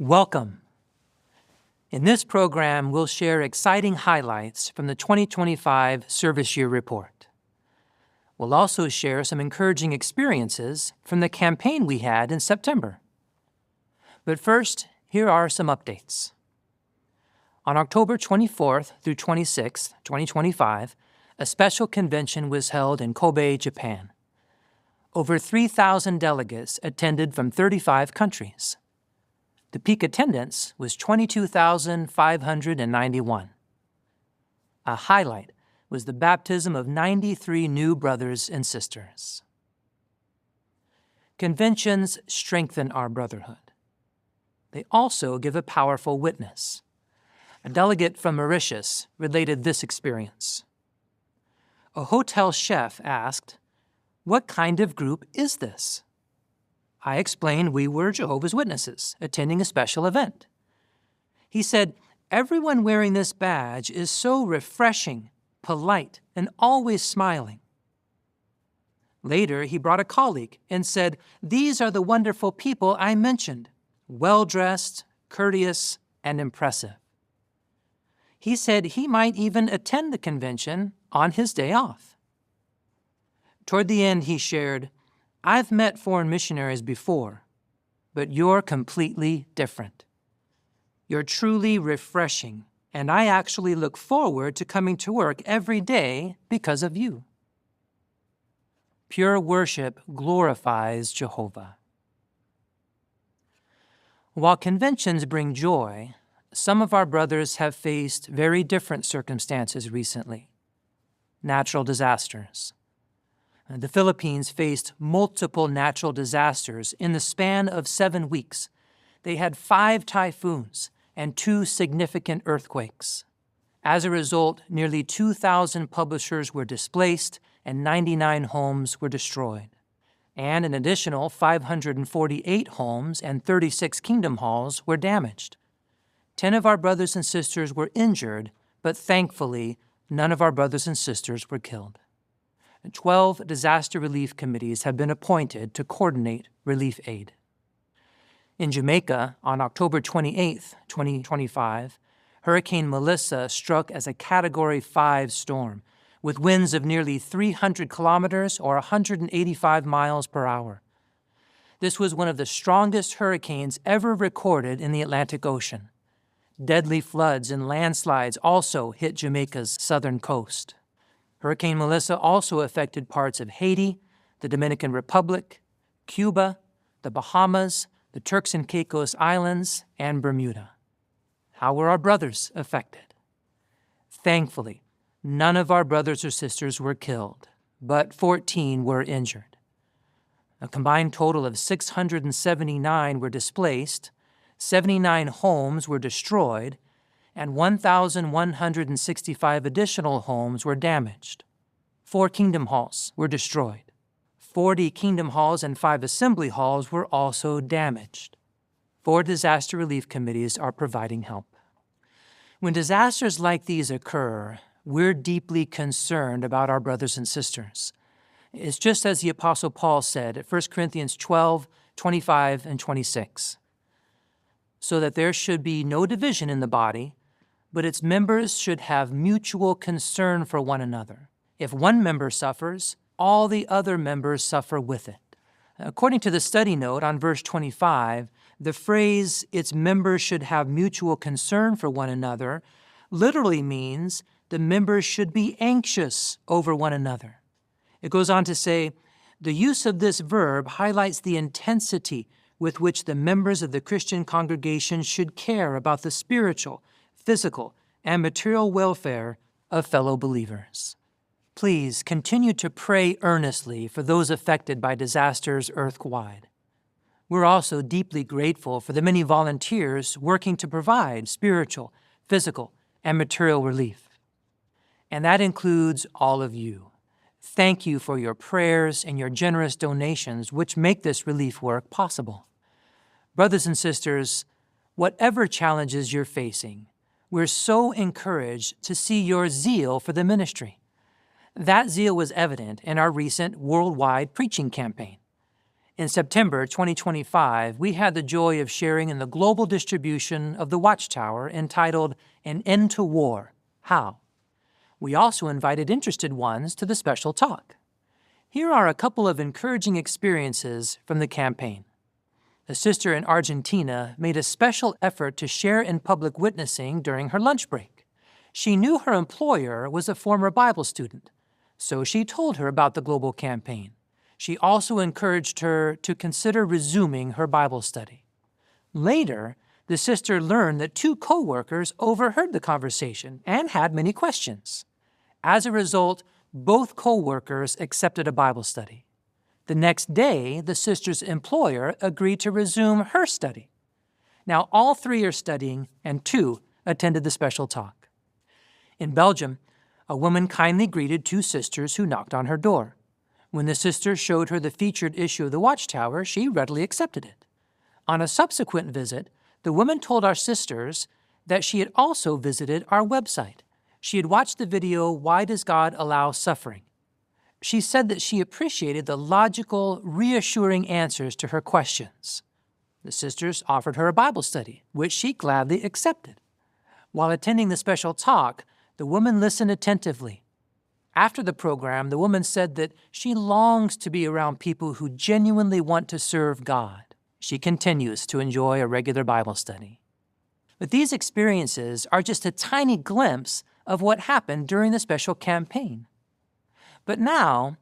Welcome. In this program, we'll share exciting highlights from the 2025 Service Year Report. We'll also share some encouraging experiences from the campaign we had in September. But first, here are some updates. On October 24th through 26th, 2025, a special convention was held in Kobe, Japan. Over 3,000 delegates attended from 35 countries. The peak attendance was 22,591. A highlight was the baptism of 93 new brothers and sisters. Conventions strengthen our brotherhood. They also give a powerful witness. A delegate from Mauritius related this experience. A hotel chef asked, "What kind of group is this?" I explained we were Jehovah's Witnesses attending a special event. He said, "Everyone wearing this badge is so refreshing, polite, and always smiling." Later, he brought a colleague and said, "These are the wonderful people I mentioned, well-dressed, courteous, and impressive." He said he might even attend the convention on his day off. Toward the end, he shared, "I've met foreign missionaries before, but you're completely different. You're truly refreshing, and I actually look forward to coming to work every day because of you." Pure worship glorifies Jehovah. While conventions bring joy, some of our brothers have faced very different circumstances recently. Natural disasters. The Philippines faced multiple natural disasters in the span of 7 weeks. They had 5 typhoons and 2 significant earthquakes. As a result, nearly 2,000 publishers were displaced and 99 homes were destroyed. And an additional 548 homes and 36 kingdom halls were damaged. 10 of our brothers and sisters were injured, but thankfully, none of our brothers and sisters were killed. 12 disaster relief committees have been appointed to coordinate relief aid. In Jamaica, on October 28, 2025, Hurricane Melissa struck as a Category 5 storm, with winds of nearly 300 kilometers or 185 miles per hour. This was one of the strongest hurricanes ever recorded in the Atlantic Ocean. Deadly floods and landslides also hit Jamaica's southern coast. Hurricane Melissa also affected parts of Haiti, the Dominican Republic, Cuba, the Bahamas, the Turks and Caicos Islands, and Bermuda. How were our brothers affected? Thankfully, none of our brothers or sisters were killed, but 14 were injured. A combined total of 679 were displaced, 79 homes were destroyed, and 1,165 additional homes were damaged. 4 kingdom halls were destroyed. 40 kingdom halls and 5 assembly halls were also damaged. 4 disaster relief committees are providing help. When disasters like these occur, we're deeply concerned about our brothers and sisters. It's just as the Apostle Paul said at 1 Corinthians 12, 25, and 26. So that there should be no division in the body, but its members should have mutual concern for one another. If one member suffers, all the other members suffer with it. According to the study note on verse 25, the phrase, "its members should have mutual concern for one another," literally means the members should be anxious over one another. It goes on to say, the use of this verb highlights the intensity with which the members of the Christian congregation should care about the spiritual, physical, and material welfare of fellow believers. Please continue to pray earnestly for those affected by disasters earth-wide. We're also deeply grateful for the many volunteers working to provide spiritual, physical, and material relief. And that includes all of you. Thank you for your prayers and your generous donations, which make this relief work possible. Brothers and sisters, whatever challenges you're facing, we're so encouraged to see your zeal for the ministry. That zeal was evident in our recent worldwide preaching campaign. In September 2025, we had the joy of sharing in the global distribution of the Watchtower entitled An End to War, How? We also invited interested ones to the special talk. Here are a couple of encouraging experiences from the campaign. A sister in Argentina made a special effort to share in public witnessing during her lunch break. She knew her employer was a former Bible student, so she told her about the global campaign. She also encouraged her to consider resuming her Bible study. Later, the sister learned that two co-workers overheard the conversation and had many questions. As a result, both co-workers accepted a Bible study. The next day, the sister's employer agreed to resume her study. Now all three are studying, and two attended the special talk. In Belgium, a woman kindly greeted two sisters who knocked on her door. When the sister showed her the featured issue of the Watchtower, she readily accepted it. On a subsequent visit, the woman told our sisters that she had also visited our website. She had watched the video, Why Does God Allow Suffering? She said that she appreciated the logical, reassuring answers to her questions. The sisters offered her a Bible study, which she gladly accepted. While attending the special talk, the woman listened attentively. After the program, the woman said that she longs to be around people who genuinely want to serve God. She continues to enjoy a regular Bible study. But these experiences are just a tiny glimpse of what happened during the special campaign. But now,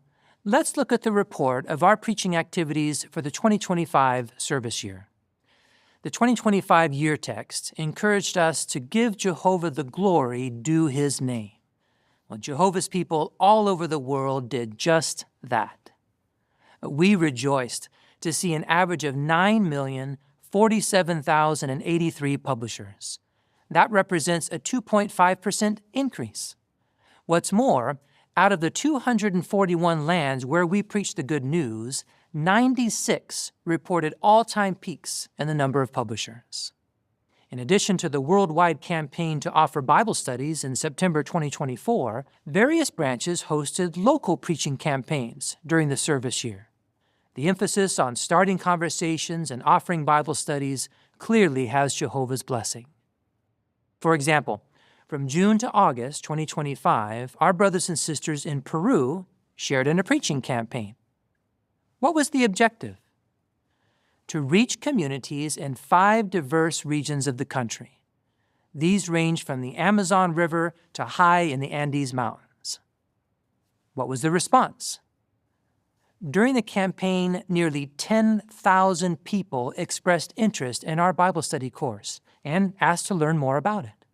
let's look at the report of our preaching activities for the 2025 service year. The 2025 year text encouraged us to give Jehovah the glory due his name. Well, Jehovah's people all over the world did just that. We rejoiced to see an average of 9,047,083 publishers. That represents a 2.5% increase. What's more, out of the 241 lands where we preached the good news, 96 reported all-time peaks in the number of publishers. In addition to the worldwide campaign to offer Bible studies in September 2024, various branches hosted local preaching campaigns during the service year. The emphasis on starting conversations and offering Bible studies clearly has Jehovah's blessing. For example, from June to August 2025, our brothers and sisters in Peru shared in a preaching campaign. What was the objective? To reach communities in 5 diverse regions of the country. These range from the Amazon River to high in the Andes Mountains. What was the response? During the campaign, nearly 10,000 people expressed interest in our Bible study course and asked to learn more about it.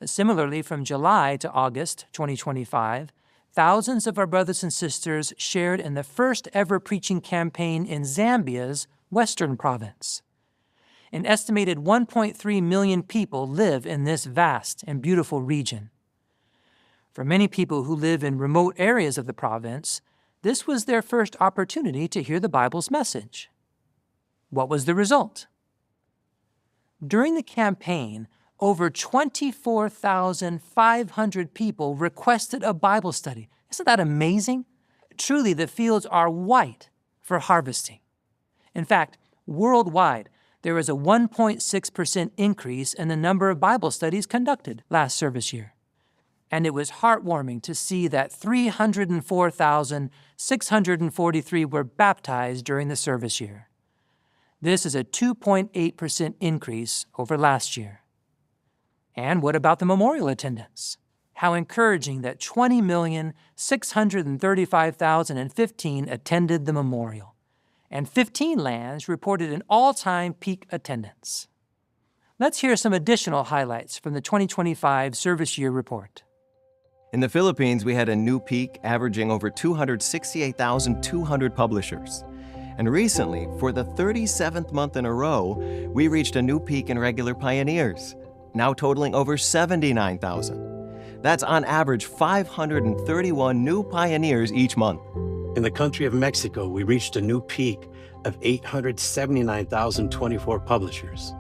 Similarly, from July to August 2025, thousands of our brothers and sisters shared in the first ever preaching campaign in Zambia's Western Province. An estimated 1.3 million people live in this vast and beautiful region. For many people who live in remote areas of the province, this was their first opportunity to hear the Bible's message. What was the result? During the campaign, over 24,500 people requested a Bible study. Isn't that amazing? Truly, the fields are white for harvesting. In fact, worldwide, there was a 1.6% increase in the number of Bible studies conducted last service year. And it was heartwarming to see that 304,643 were baptized during the service year. This is a 2.8% increase over last year. And what about the memorial attendance? How encouraging that 20,635,015 attended the memorial, and 15 lands reported an all-time peak attendance. Let's hear some additional highlights from the 2025 service year report. In the Philippines, we had a new peak averaging over 268,200 publishers. And recently, for the 37th month in a row, we reached a new peak in regular pioneers, now totaling over 79,000. That's on average 531 new pioneers each month. In the country of Mexico, we reached a new peak of 879,024 publishers.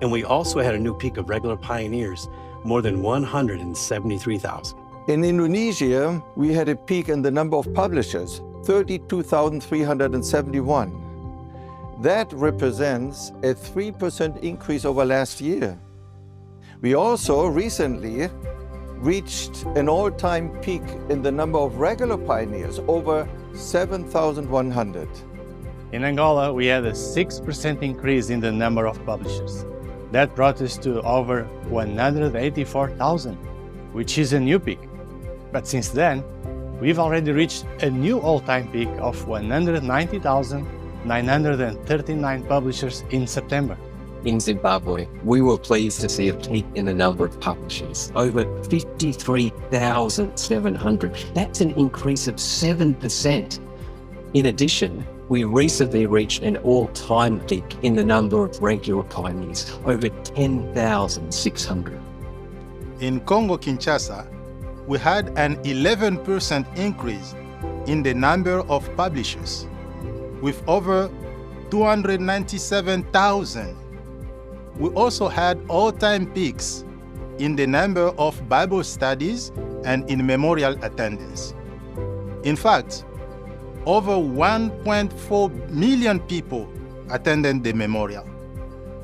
And we also had a new peak of regular pioneers, more than 173,000. In Indonesia, we had a peak in the number of publishers, 32,371. That represents a 3% increase over last year. We also recently reached an all-time peak in the number of regular pioneers, over 7,100. In Angola, we had a 6% increase in the number of publishers. That brought us to over 184,000, which is a new peak. But since then, we've already reached a new all-time peak of 190,939 publishers in September. In Zimbabwe, we were pleased to see a peak in the number of publishers, over 53,700. That's an increase of 7%. In addition, we recently reached an all-time peak in the number of regular pioneers, over 10,600. In Congo-Kinshasa, we had an 11% increase in the number of publishers, with over 297,000. We also had all-time peaks in the number of Bible studies and in memorial attendance. In fact, over 1.4 million people attended the memorial.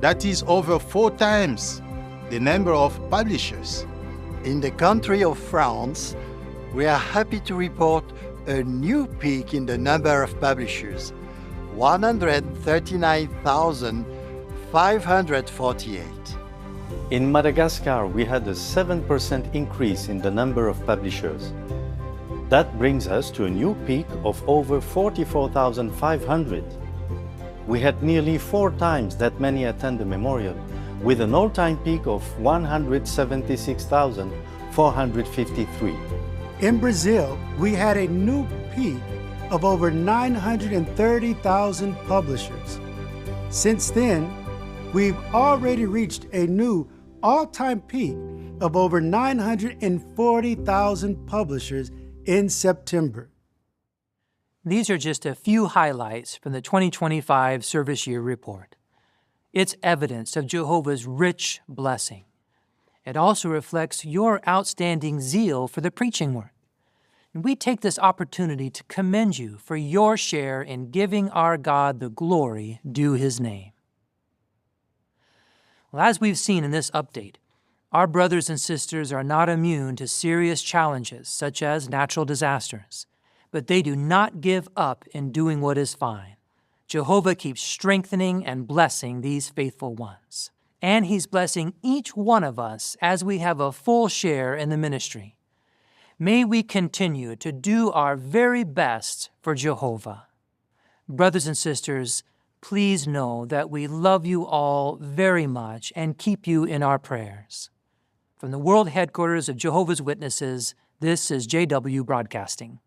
That is over 4 times the number of publishers. In the country of France, we are happy to report a new peak in the number of publishers, 139,548. In Madagascar, we had a 7% increase in the number of publishers. That brings us to a new peak of over 44,500. We had nearly 4 times that many attend the memorial, with an all-time peak of 176,453. In Brazil, we had a new peak of over 930,000 publishers. Since then, we've already reached a new all-time peak of over 940,000 publishers in September. These are just a few highlights from the 2025 Service Year Report. It's evidence of Jehovah's rich blessing. It also reflects your outstanding zeal for the preaching work. And we take this opportunity to commend you for your share in giving our God the glory due His name. Well, as we've seen in this update, our brothers and sisters are not immune to serious challenges such as natural disasters, but they do not give up in doing what is fine. Jehovah keeps strengthening and blessing these faithful ones. And He's blessing each one of us as we have a full share in the ministry. May we continue to do our very best for Jehovah. Brothers and sisters, please know that we love you all very much and keep you in our prayers. From the world headquarters of Jehovah's Witnesses, this is JW Broadcasting.